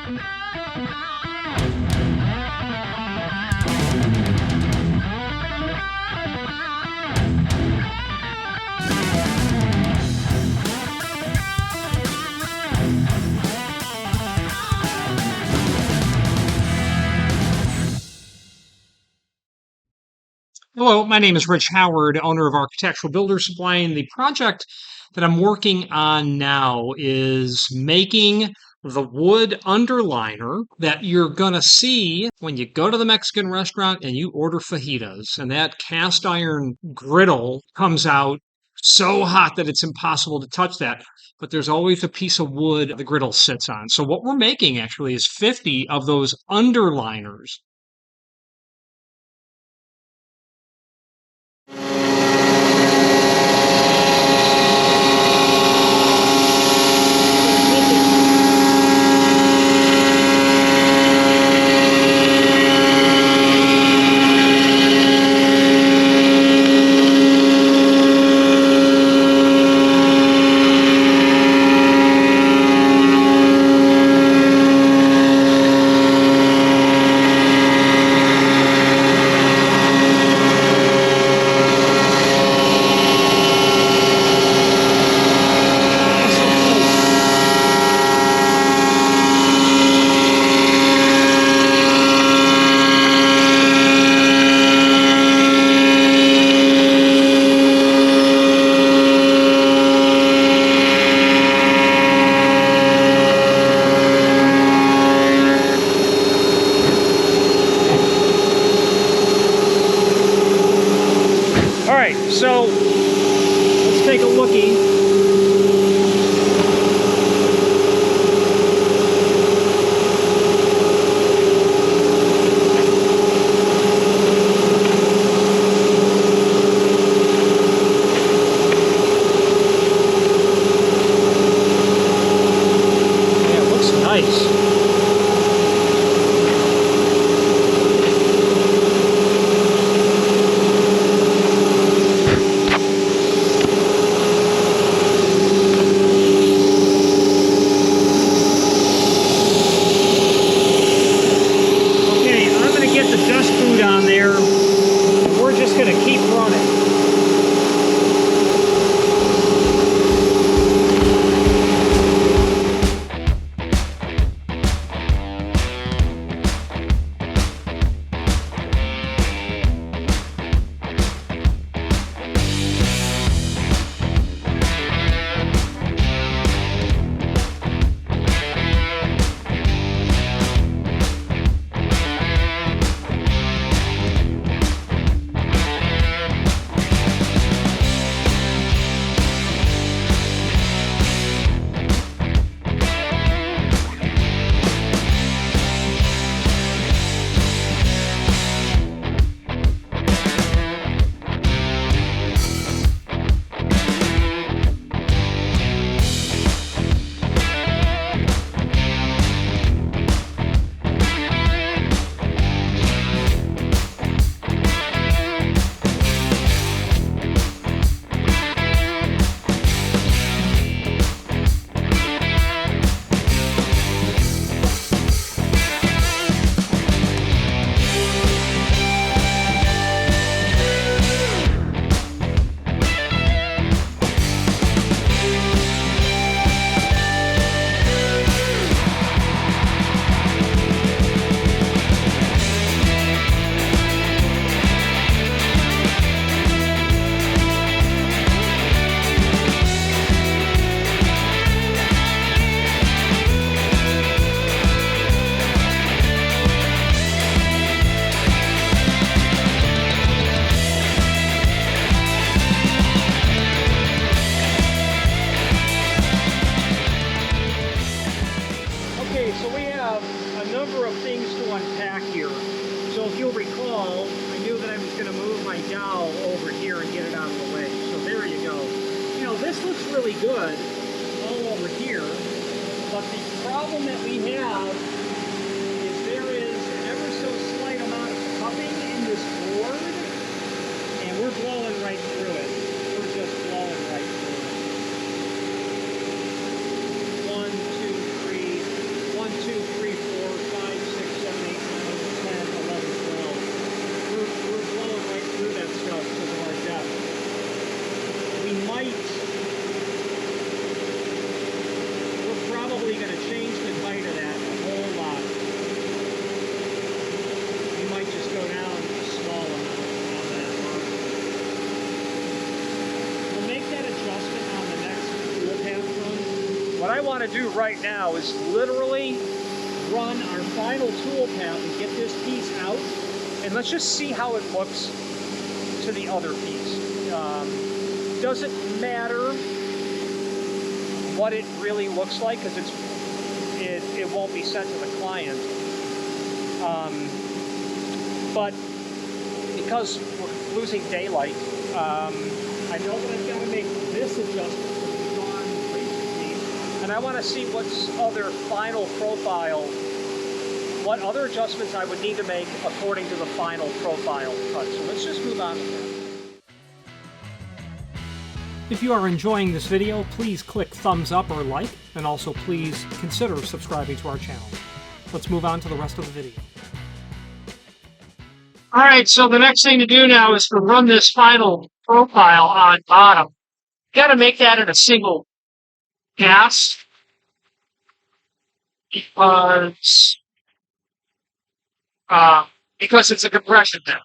Hello, my name is Rich Howard, owner of Architectural Builder Supply, and the project that I'm working on now is making the wood underliner that you're gonna see when you go to the Mexican restaurant and you order fajitas, and that cast iron griddle comes out so hot that it's impossible to touch that. But there's always a piece of wood the griddle sits on. So what we're making actually is 50 of those underliners. All right, so let's take a lookie. Yeah, it looks nice. On there, we're just going to keep running. So if you'll recall, I knew that I was going to move my dowel over here and get it out of the way. So there you go. You know, this looks really good all over here, but the problem that we have is there is an ever so slight amount of cupping in this board, and we're blowing right through it. We're just blowing right through it. 1, 2, 3, 1, 2, 3, want to do right now is literally run our final tool path and get this piece out, and let's just see how it looks to the other piece. Doesn't matter what it really looks like, because it won't be sent to the client. But because we're losing daylight, I know that I've got to make this adjustment to the drawn recently, and I want to see what's other final profile, what other adjustments I would need to make according to the final profile cut. So let's just move on to that. If you are enjoying this video, please click thumbs up or like, and also please consider subscribing to our channel. Let's move on to the rest of the video. All right, so the next thing to do now is to run this final profile on bottom. Got to make that in a single pass because it's a compression bit.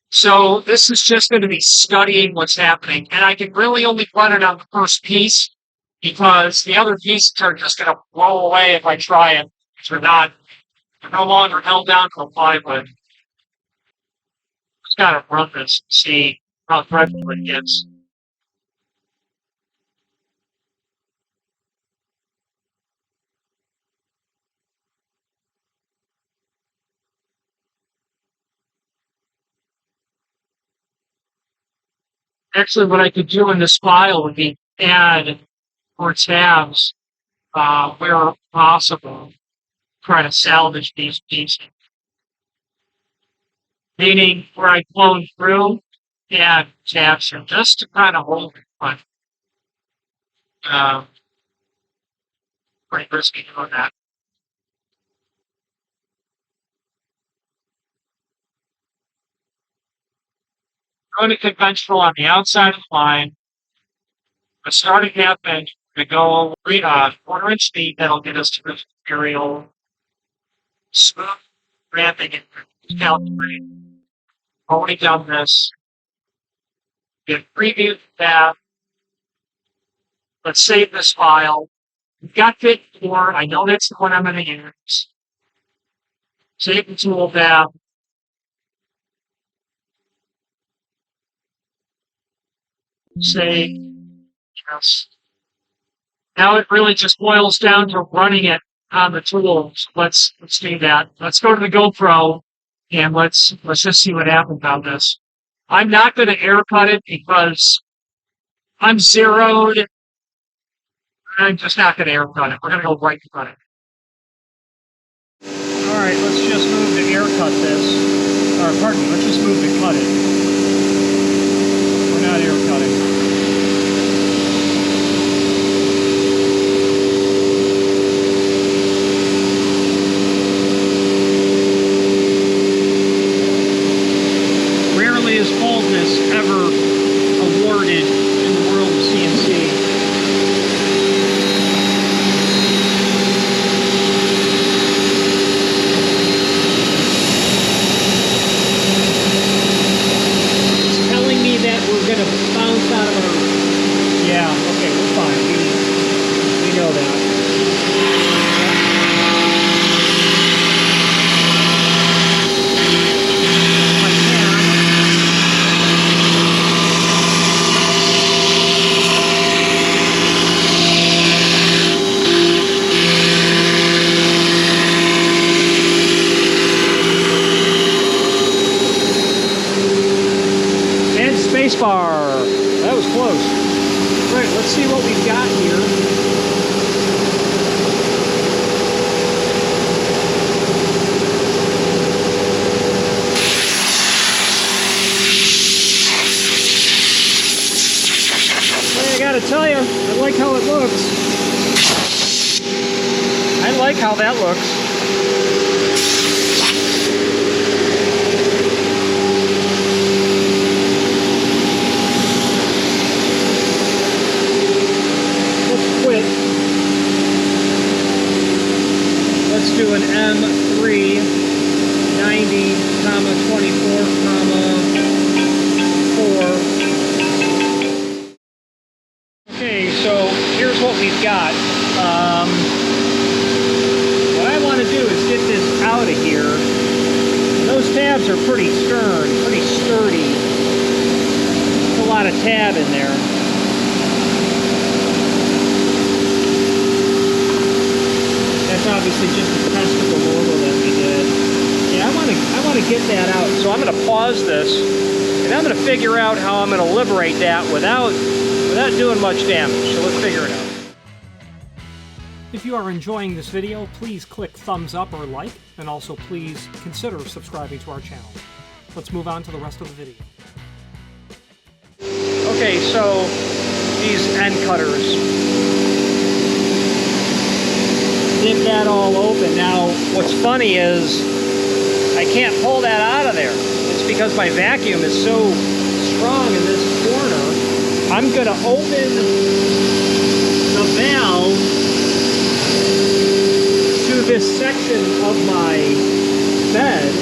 So this is just going to be studying what's happening, and I can really only run it on the first piece because the other pieces are just going to blow away if I try it. They're no longer held down to a plywood. Just got to run this and see how threadful it gets. Actually, what I could do in this file would be add more tabs where possible, try to salvage these pieces. Meaning where I clone through, add tabs here just to kind of hold it. But pretty risky doing that. Going conventional on the outside of the line. The starting half inch to go 1/4 inch deep. That'll get us to the material. Smooth ramping and calibrate. Already done this. Get preview tab. Let's save this file. We've got fit 4. I know that's the one I'm going to use. Save the tool tab. Save. Yes. Now it really just boils down to running it on the tools. Let's do that. Let's go to the GoPro and let's just see what happens on this. I'm not going to air cut it because I'm zeroed. I'm just not going to air cut it. We're going to go right to cut it. All right, let's just move to air cut this. Or pardon me, let's just move to cut it. We're not air cutting. Is baldness ever awarded in the world of CNC? It's telling me that we're going to bounce out of our... Yeah, okay, we're fine. We know that. Spacebar. That was close. Right, let's see what we've got here. Well, I gotta tell you, I like how it looks. I like how that looks. Let's do an M3 90, 24, 4. Okay, so here's what we've got. tabs are pretty stern, pretty sturdy. There's a lot of tab in there. That's obviously just a test of the logo that we did. Yeah, I want to get that out. So I'm going to pause this, and I'm going to figure out how I'm going to liberate that without doing much damage. So let's figure it out. If you are enjoying this video, please click thumbs up or like, and also please consider subscribing to our channel. Let's move on to the rest of the video. Okay, so these end cutters, dip that all open. Now, what's funny is I can't pull that out of there. It's because my vacuum is so strong in this corner. I'm going to open the valve to this section of my bed.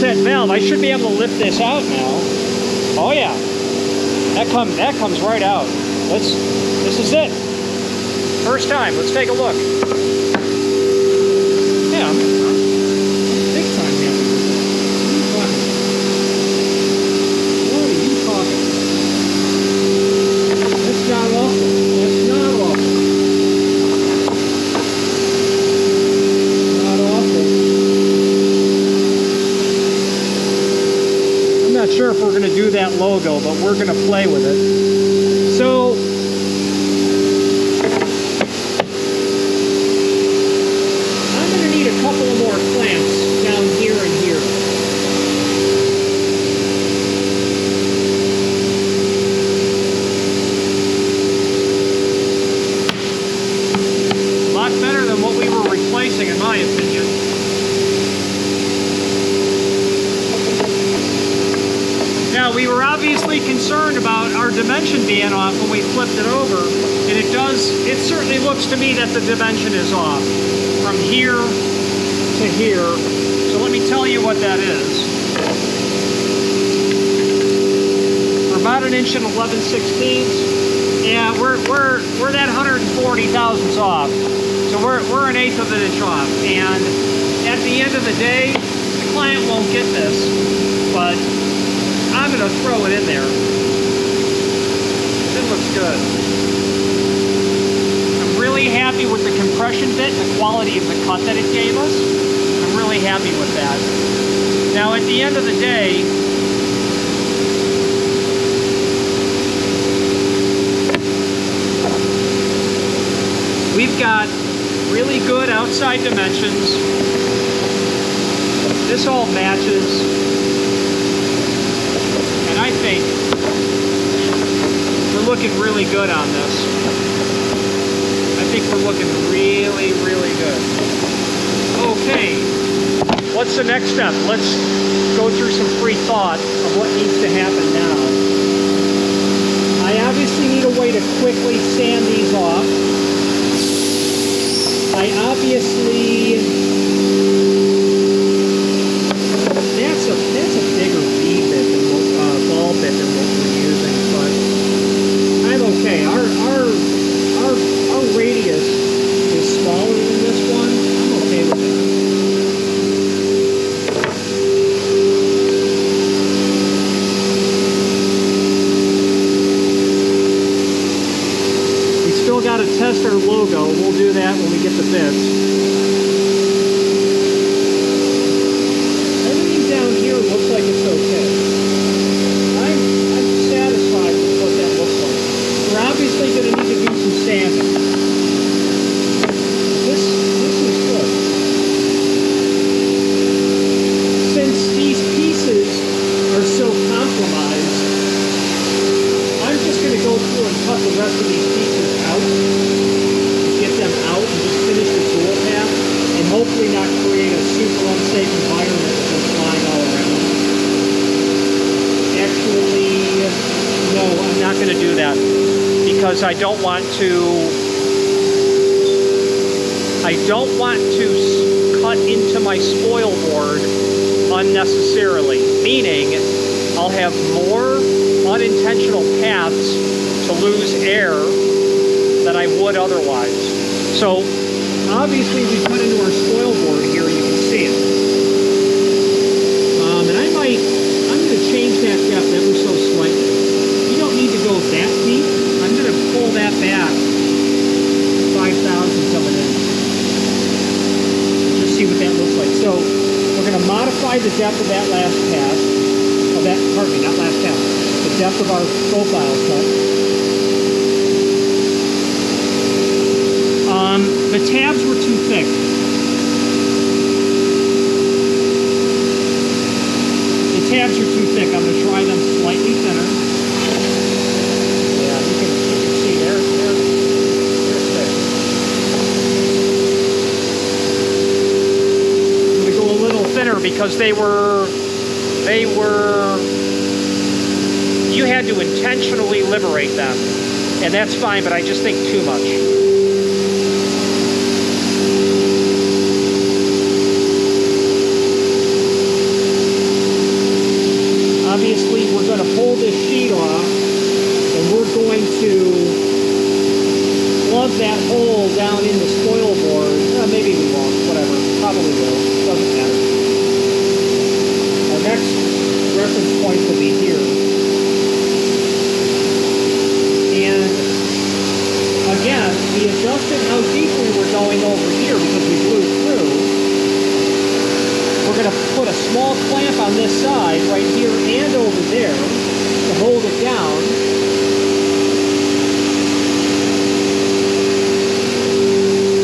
That valve, I should be able to lift this out now. Oh yeah, that comes right out. This is it. First time. Let's take a look. Yeah, I'm big time happy with that. What are you talking? That's not awful. That's not awful. Not awful. I'm not sure if we're going to do that logo, but we're going to play with it. So, I'm going to need a couple of more clamps down here and here. A lot better than what we were replacing, in my opinion. Now, we were obviously concerned about our dimension being off when we flipped it over, and it certainly looks to me that the dimension is off from here to here. So let me tell you what that is. We're about 1 inch and 11/16. Yeah, we're that 140 thousandths off. So we're 1/8 of an inch off. And at the end of the day, the client won't get this, but I'm going to throw it in there. It looks good. I'm really happy with the compression bit, the quality of the cut that it gave us. I'm really happy with that. Now, at the end of the day, we've got really good outside dimensions. This all matches. I think we're looking really good on this. I think we're looking really, really good. Okay, what's the next step? Let's go through some free thought of what needs to happen now. I obviously need a way to quickly sand these off. I obviously... That's a bigger V bit than ball bit than what we're using, but I'm okay. Our radius is smaller than this one. I'm okay with that. We still got to test our logo. We'll do that when we get the bits. Looks like it's okay. I'm satisfied with what that looks like. We're obviously going to need to do some sanding. This is good. Since these pieces are so compromised, I'm just going to go through and cut the rest of these pieces out, get them out, and just finish the tool path, and hopefully not create a super unsafe environment with them flying all around. Actually, no, I'm not going to do that because I don't want to cut into my spoil board unnecessarily, meaning I'll have more unintentional paths to lose air than I would otherwise. So obviously we cut into our spoil board here, you can see it. And I'm going to change that depth ever so slightly. You don't need to go that deep. I'm going to pull that back 5/1000 of an inch. Just see what that looks like. So we're going to modify the depth of that last pass, pardon me, not last pass, the depth of our profile cut. The tabs were too thick. The tabs are too thick. I'm going to try them slightly thinner. Yeah, you can see they're thick. I'm going to go a little thinner because you had to intentionally liberate them. And that's fine, but I just think too much. Obviously, we're going to pull this sheet off, and we're going to plug that hole down in the spoil board. Maybe we won't, whatever. Probably will. Doesn't matter. Our next reference point will be here. And again, we adjusted how deep we were going over here because we blew through. We're going to put a small clamp on this side, right here and over there, to hold it down.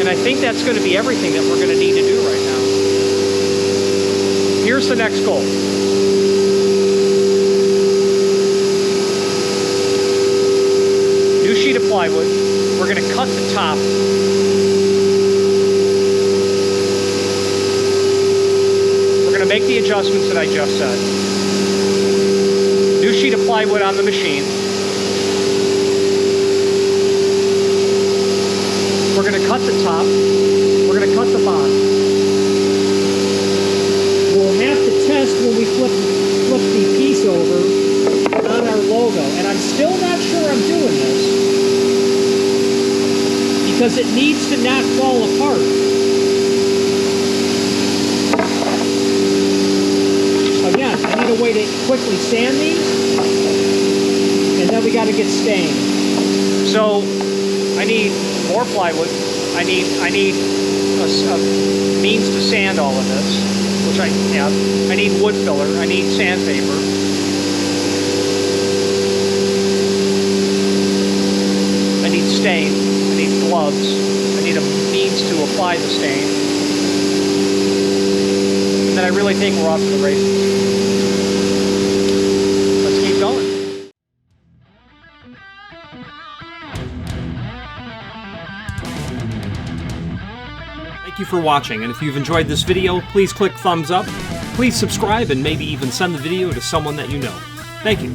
And I think that's going to be everything that we're going to need to do right now. Here's the next goal. New sheet of plywood. We're going to cut the top. Make the adjustments that I just said. New sheet of plywood on the machine. We're going to cut the top. We're going to cut the bottom. We'll have to test when we flip the piece over on our logo. And I'm still not sure I'm doing this because it needs to not fall apart. I need a way to quickly sand these, and then we got to get stained. So I need more plywood. I need a means to sand all of this, which I have. I need wood filler. I need sandpaper. I need stain. I need gloves. I need a means to apply the stain. And then I really think we're off to the races. Thank you for watching, and if you've enjoyed this video, please click thumbs up, please subscribe, and maybe even send the video to someone that you know. Thank you.